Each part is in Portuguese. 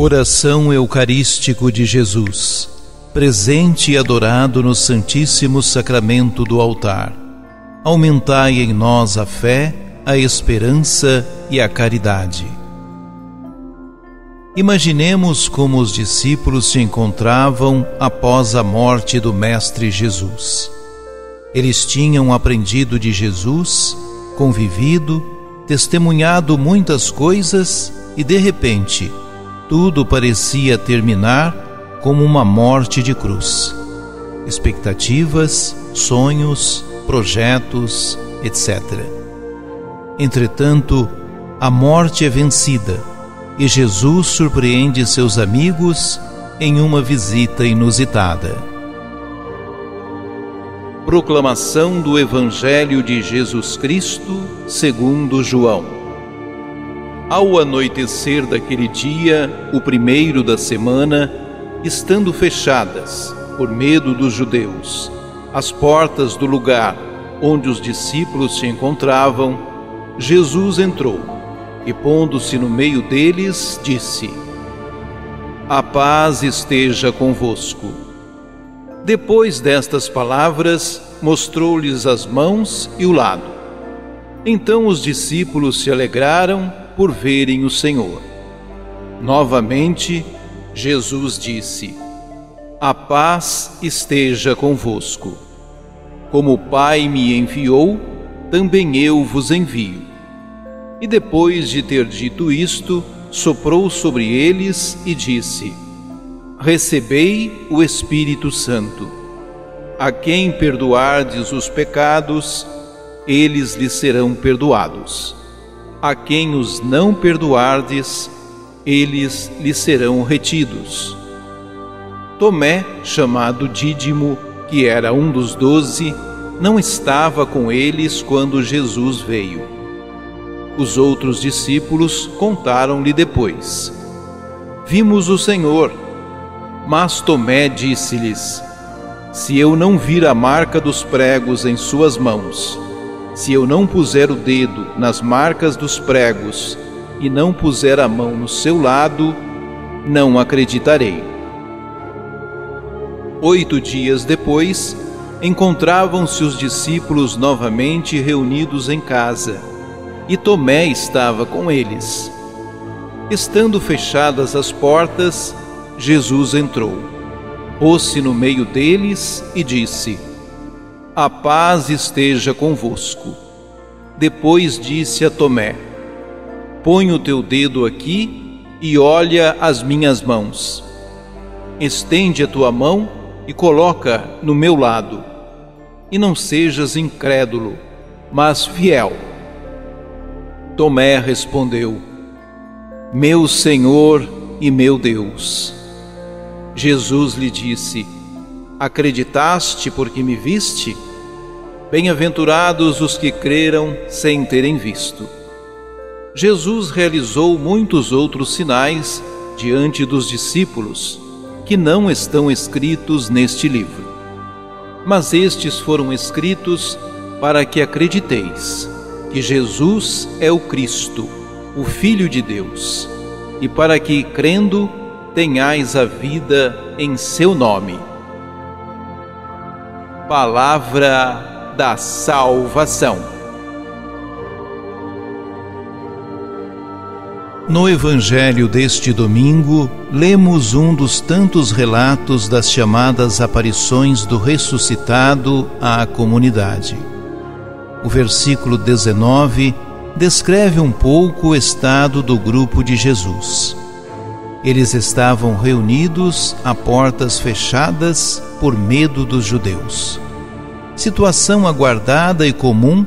Coração Eucarístico de Jesus, presente e adorado no Santíssimo Sacramento do altar, aumentai em nós a fé, a esperança e a caridade. Imaginemos como os discípulos se encontravam após a morte do Mestre Jesus. Eles tinham aprendido de Jesus, convivido, testemunhado muitas coisas e, de repente, tudo parecia terminar como uma morte de cruz. Expectativas, sonhos, projetos, etc. Entretanto, a morte é vencida e Jesus surpreende seus amigos em uma visita inusitada. Proclamação do Evangelho de Jesus Cristo segundo João. Ao anoitecer daquele dia, o primeiro da semana, estando fechadas, por medo dos judeus, as portas do lugar onde os discípulos se encontravam, Jesus entrou e, pondo-se no meio deles, disse: "A paz esteja convosco." Depois destas palavras, mostrou-lhes as mãos e o lado. Então os discípulos se alegraram por verem o Senhor. Novamente, Jesus disse: "A paz esteja convosco. Como o Pai me enviou, também eu vos envio." E depois de ter dito isto, soprou sobre eles e disse: "Recebei o Espírito Santo. A quem perdoardes os pecados, eles lhes serão perdoados. A quem os não perdoardes, eles lhes serão retidos." Tomé, chamado Dídimo, que era um dos 12, não estava com eles quando Jesus veio. Os outros discípulos contaram-lhe depois: "Vimos o Senhor." Mas Tomé disse-lhes: "Se eu não vir a marca dos pregos em suas mãos, se eu não puser o dedo nas marcas dos pregos e não puser a mão no seu lado, não acreditarei." 8 dias depois, encontravam-se os discípulos novamente reunidos em casa, e Tomé estava com eles. Estando fechadas as portas, Jesus entrou, pôs-se no meio deles e disse: "A paz esteja convosco." Depois disse a Tomé: "Põe o teu dedo aqui e olha as minhas mãos. Estende a tua mão e coloca no meu lado. E não sejas incrédulo, mas fiel." Tomé respondeu: "Meu Senhor e meu Deus." Jesus lhe disse: "Acreditaste porque me viste? Bem-aventurados os que creram sem terem visto." Jesus realizou muitos outros sinais diante dos discípulos, que não estão escritos neste livro. Mas estes foram escritos para que acrediteis que Jesus é o Cristo, o Filho de Deus, e para que, crendo, tenhais a vida em seu nome. Palavra da salvação. No Evangelho deste domingo, lemos um dos tantos relatos das chamadas aparições do ressuscitado à comunidade. O versículo 19 descreve um pouco o estado do grupo de Jesus. Eles estavam reunidos a portas fechadas por medo dos judeus. Situação aguardada e comum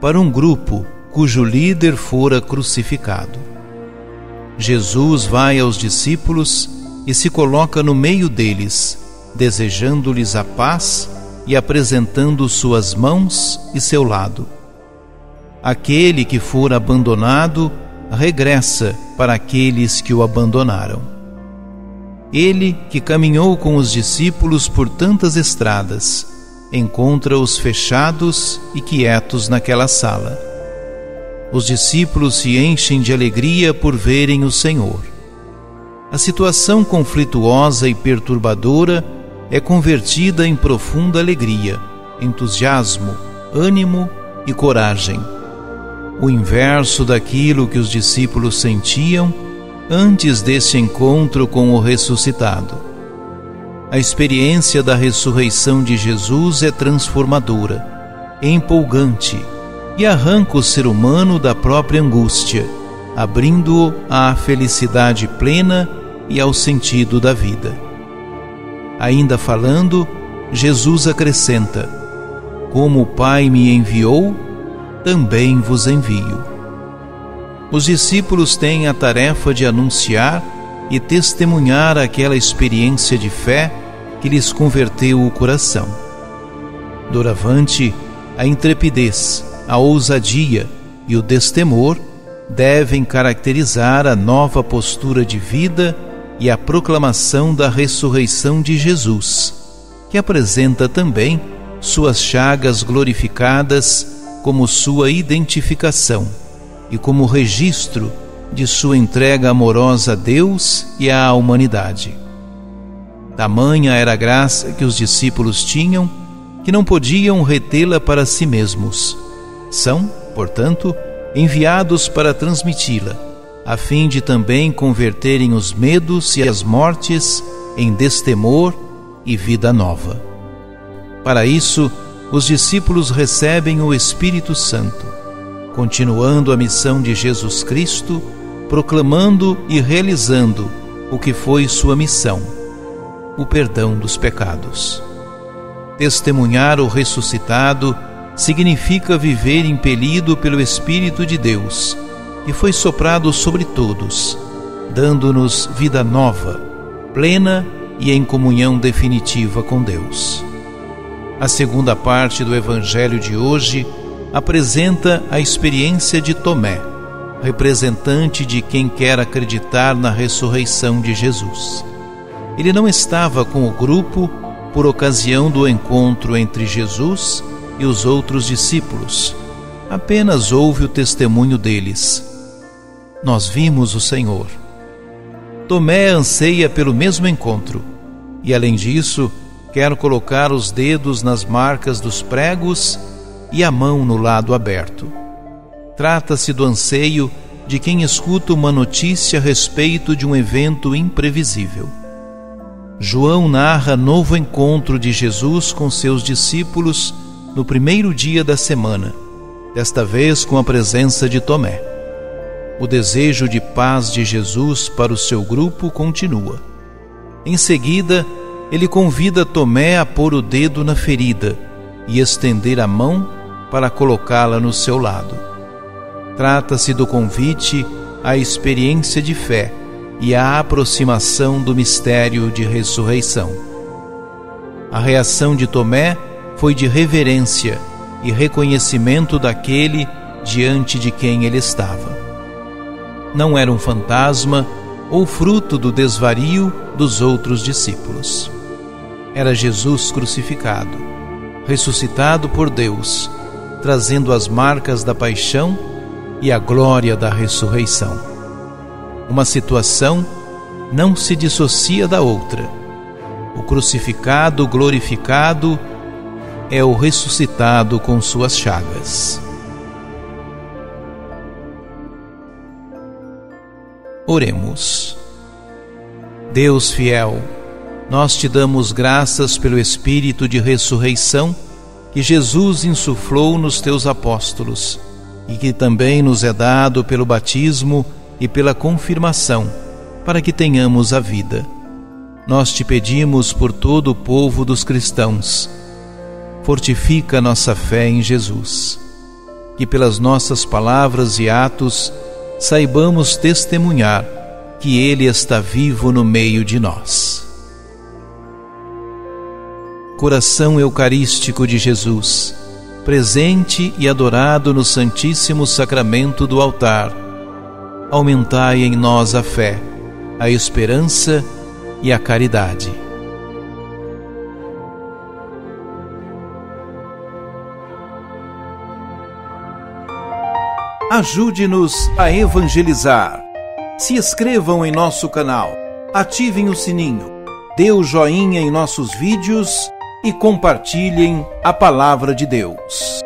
para um grupo cujo líder fora crucificado. Jesus vai aos discípulos e se coloca no meio deles, desejando-lhes a paz e apresentando suas mãos e seu lado. Aquele que for abandonado regressa para aqueles que o abandonaram. Ele, que caminhou com os discípulos por tantas estradas, encontra-os fechados e quietos naquela sala. Os discípulos se enchem de alegria por verem o Senhor. a situação conflituosa e perturbadora é convertida em profunda alegria, entusiasmo, ânimo e coragem. O inverso daquilo que os discípulos sentiam antes desse encontro com o ressuscitado. A experiência da ressurreição de Jesus é transformadora, é empolgante e arranca o ser humano da própria angústia, abrindo-o à felicidade plena e ao sentido da vida. Ainda falando, Jesus acrescenta: como o Pai me enviou, também vos envio. Os discípulos têm a tarefa de anunciar e testemunhar aquela experiência de fé que lhes converteu o coração. Doravante, a intrepidez, a ousadia e o destemor devem caracterizar a nova postura de vida e a proclamação da ressurreição de Jesus, que apresenta também suas chagas glorificadas como sua identificação e como registro de sua entrega amorosa a Deus e à humanidade. Tamanha era a graça que os discípulos tinham que não podiam retê-la para si mesmos. São, portanto, enviados para transmiti-la, a fim de também converterem os medos e as mortes em destemor e vida nova. Para isso, os discípulos recebem o Espírito Santo, continuando a missão de Jesus Cristo, proclamando e realizando o que foi sua missão, o perdão dos pecados. Testemunhar o ressuscitado significa viver impelido pelo Espírito de Deus, que foi soprado sobre todos, dando-nos vida nova, plena e em comunhão definitiva com Deus. A segunda parte do Evangelho de hoje apresenta a experiência de Tomé, representante de quem quer acreditar na ressurreição de Jesus. Ele não estava com o grupo por ocasião do encontro entre Jesus e os outros discípulos. Apenas ouve o testemunho deles: nós vimos o Senhor. Tomé anseia pelo mesmo encontro e, além disso, quer colocar os dedos nas marcas dos pregos e a mão no lado aberto. Trata-se do anseio de quem escuta uma notícia a respeito de um evento imprevisível. João narra novo encontro de Jesus com seus discípulos no primeiro dia da semana, desta vez com a presença de Tomé. O desejo de paz de Jesus para o seu grupo continua. Em seguida, ele convida Tomé a pôr o dedo na ferida e estender a mão para colocá-la no seu lado. Trata-se do convite à experiência de fé e à aproximação do mistério de ressurreição. A reação de Tomé foi de reverência e reconhecimento daquele diante de quem ele estava. Não era um fantasma ou fruto do desvario dos outros discípulos. Era Jesus crucificado, ressuscitado por Deus, trazendo as marcas da paixão e a glória da ressurreição. Uma situação não se dissocia da outra. O crucificado glorificado é o ressuscitado com suas chagas. Oremos. Deus fiel, nós te damos graças pelo Espírito de ressurreição que Jesus insuflou nos teus apóstolos e que também nos é dado pelo batismo e pela confirmação, para que tenhamos a vida. Nós te pedimos por todo o povo dos cristãos. Fortifica nossa fé em Jesus, que pelas nossas palavras e atos saibamos testemunhar que Ele está vivo no meio de nós. Coração Eucarístico de Jesus, presente e adorado no Santíssimo Sacramento do altar, aumentai em nós a fé, a esperança e a caridade. Ajude-nos a evangelizar. Se inscrevam em nosso canal, ativem o sininho, dê o joinha em nossos vídeos e compartilhem a palavra de Deus.